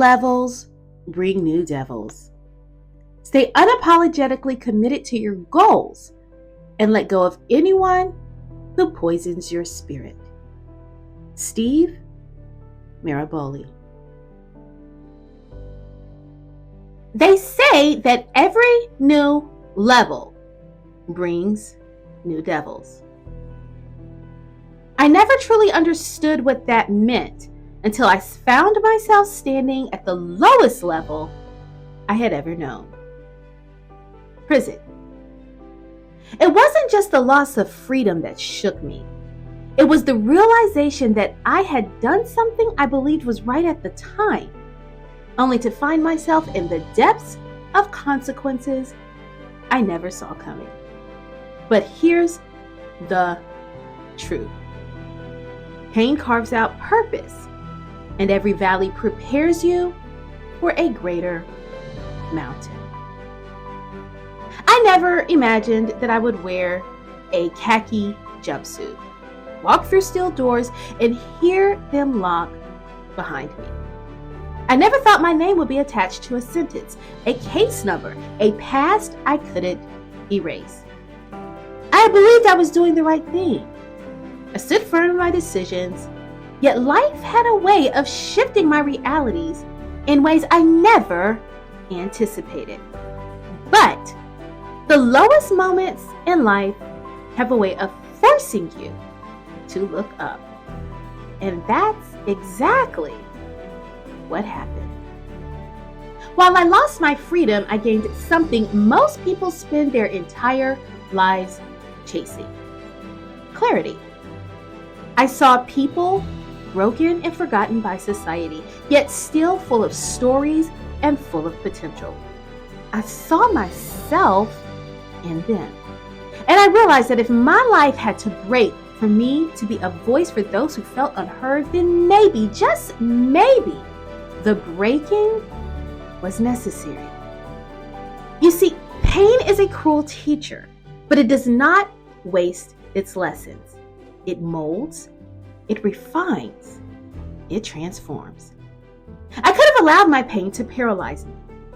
levels bring new devils. Stay unapologetically committed to your goals and let go of anyone who poisons your spirit. Steve Maraboli. They say that every new level brings new devils. I never truly understood what that meant until I found myself standing at the lowest level I had ever known. Prison. It wasn't just the loss of freedom that shook me. It was the realization that I had done something I believed was right at the time, only to find myself in the depths of consequences I never saw coming. But here's the truth. Pain carves out purpose, and every valley prepares you for a greater mountain. I never imagined that I would wear a khaki jumpsuit, walk through steel doors, and hear them lock behind me. I never thought my name would be attached to a sentence, a case number, a past I couldn't erase. I believed I was doing the right thing. I stood firm in my decisions, yet life had a way of shifting my realities in ways I never anticipated. But the lowest moments in life have a way of forcing you to look up. And that's exactly what happened. While I lost my freedom, I gained something most people spend their entire lives chasing: clarity. I saw people broken and forgotten by society, yet still full of stories and full of potential. I saw myself in them. And I realized that if my life had to break for me to be a voice for those who felt unheard, then maybe, just maybe, the breaking was necessary. You see, pain is a cruel teacher, but it does not waste its lessons. It molds, it refines, it transforms. I could have allowed my pain to paralyze me,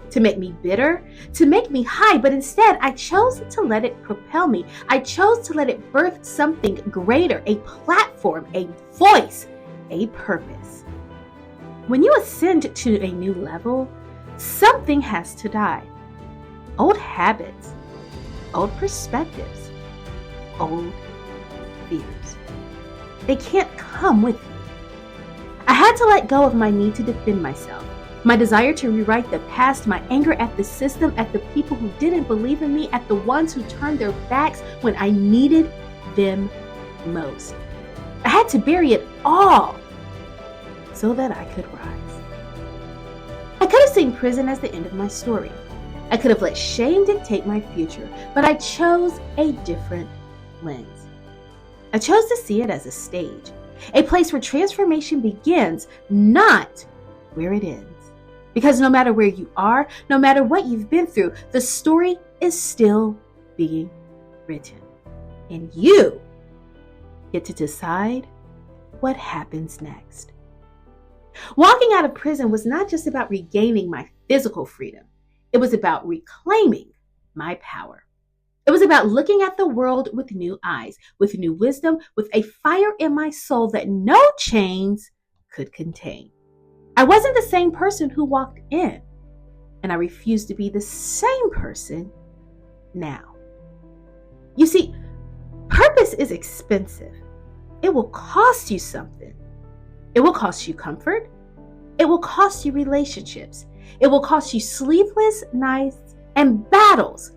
to make me bitter, to make me hide, but instead I chose to let it propel me. I chose to let it birth something greater, a platform, a voice, a purpose. When you ascend to a new level, something has to die. Old habits, old perspectives, old fears. They can't come with you. I had to let go of my need to defend myself, my desire to rewrite the past, my anger at the system, at the people who didn't believe in me, at the ones who turned their backs when I needed them most. I had to bury it all so that I could rise. I could have seen prison as the end of my story. I could have let shame dictate my future, but I chose a different lens. I chose to see it as a stage, a place where transformation begins, not where it ends. Because no matter where you are, no matter what you've been through, the story is still being written. And you get to decide what happens next. Walking out of prison was not just about regaining my physical freedom. It was about reclaiming my power. It was about looking at the world with new eyes, with new wisdom, with a fire in my soul that no chains could contain. I wasn't the same person who walked in, and I refused to be the same person now. You see, purpose is expensive. It will cost you something. It will cost you comfort. It will cost you relationships. It will cost you sleepless nights and battles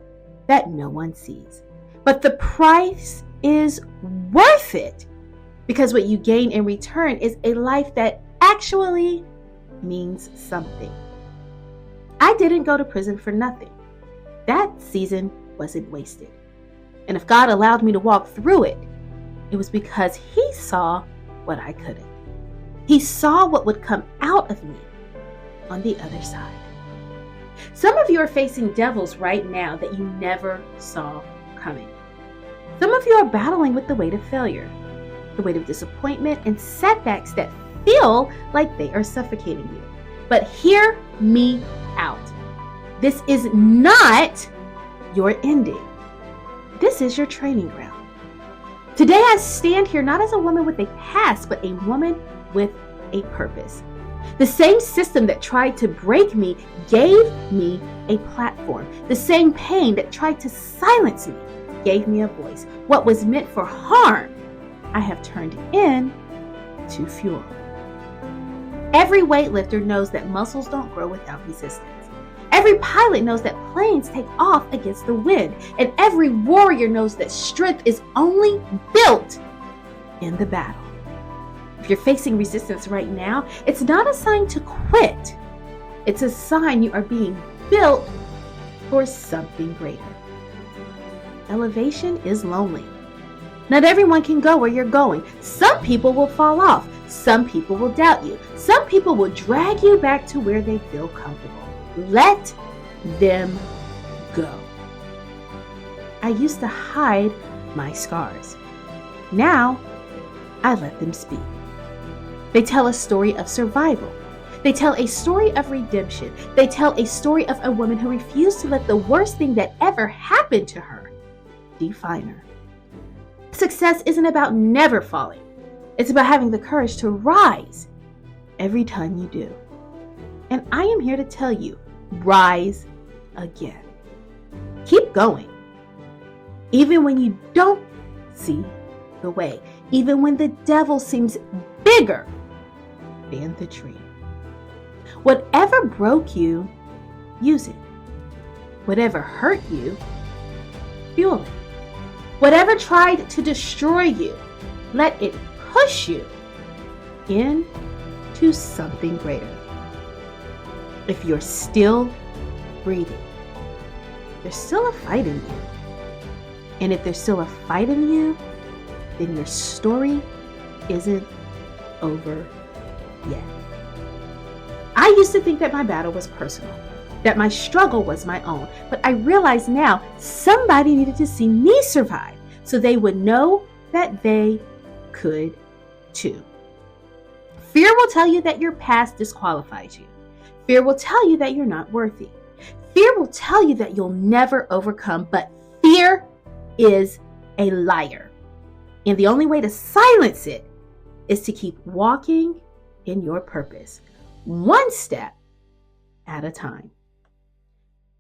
that no one sees. But the price is worth it, because what you gain in return is a life that actually means something. I didn't go to prison for nothing. That season wasn't wasted. And if God allowed me to walk through it, it was because He saw what I couldn't. He saw what would come out of me on the other side. Some of you are facing devils right now that you never saw coming. Some of you are battling with the weight of failure, the weight of disappointment, and setbacks that feel like they are suffocating you. But hear me out. This is not your ending. This is your training ground. Today I stand here not as a woman with a past, but a woman with a purpose. The same system that tried to break me gave me a platform. The same pain that tried to silence me gave me a voice. What was meant for harm, I have turned into fuel. Every weightlifter knows that muscles don't grow without resistance. Every pilot knows that planes take off against the wind. And every warrior knows that strength is only built in the battle. If you're facing resistance right now, it's not a sign to quit. It's a sign you are being built for something greater. Elevation is lonely. Not everyone can go where you're going. Some people will fall off. Some people will doubt you. Some people will drag you back to where they feel comfortable. Let them go. I used to hide my scars. Now, I let them speak. They tell a story of survival. They tell a story of redemption. They tell a story of a woman who refused to let the worst thing that ever happened to her define her. Success isn't about never falling. It's about having the courage to rise every time you do. And I am here to tell you, rise again. Keep going. Even when you don't see the way. Even when the devil seems bigger than the tree. Whatever broke you, use it. Whatever hurt you, fuel it. Whatever tried to destroy you, let it push you into something greater. If you're still breathing, there's still a fight in you. And if there's still a fight in you, then your story isn't over yet. I used to think that my battle was personal, that my struggle was my own, but I realize now somebody needed to see me survive so they would know that they could too. Fear will tell you that your past disqualifies you. Fear will tell you that you're not worthy. Fear will tell you that you'll never overcome, but fear is a liar. And the only way to silence it is to keep walking in your purpose, one step at a time.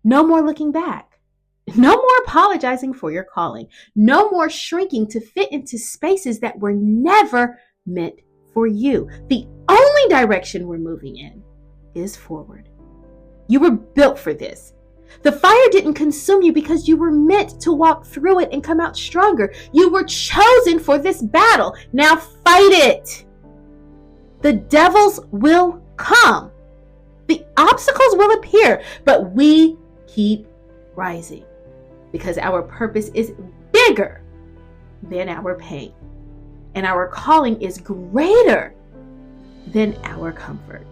No more looking back. No more apologizing for your calling. No more shrinking to fit into spaces that were never meant for you. The only direction we're moving in is forward. You were built for this. The fire didn't consume you because you were meant to walk through it and come out stronger. You were chosen for this battle. Now fight it. The devils will come. The obstacles will appear, but we keep rising because our purpose is bigger than our pain, and our calling is greater than our comfort.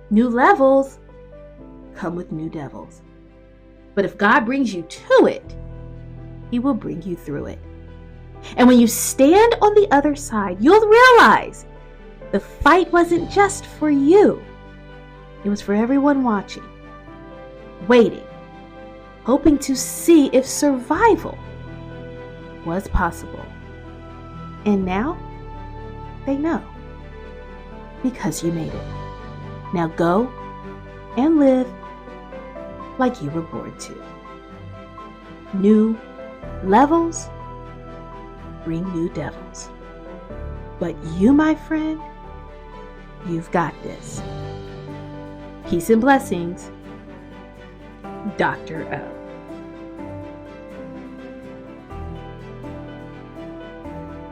New levels come with new devils. But if God brings you to it, He will bring you through it. And when you stand on the other side, you'll realize the fight wasn't just for you. It was for everyone watching, waiting, hoping to see if survival was possible. And now they know because you made it. Now go and live like you were born to. New levels bring new devils. But you, my friend, you've got this. Peace and blessings, Dr. O.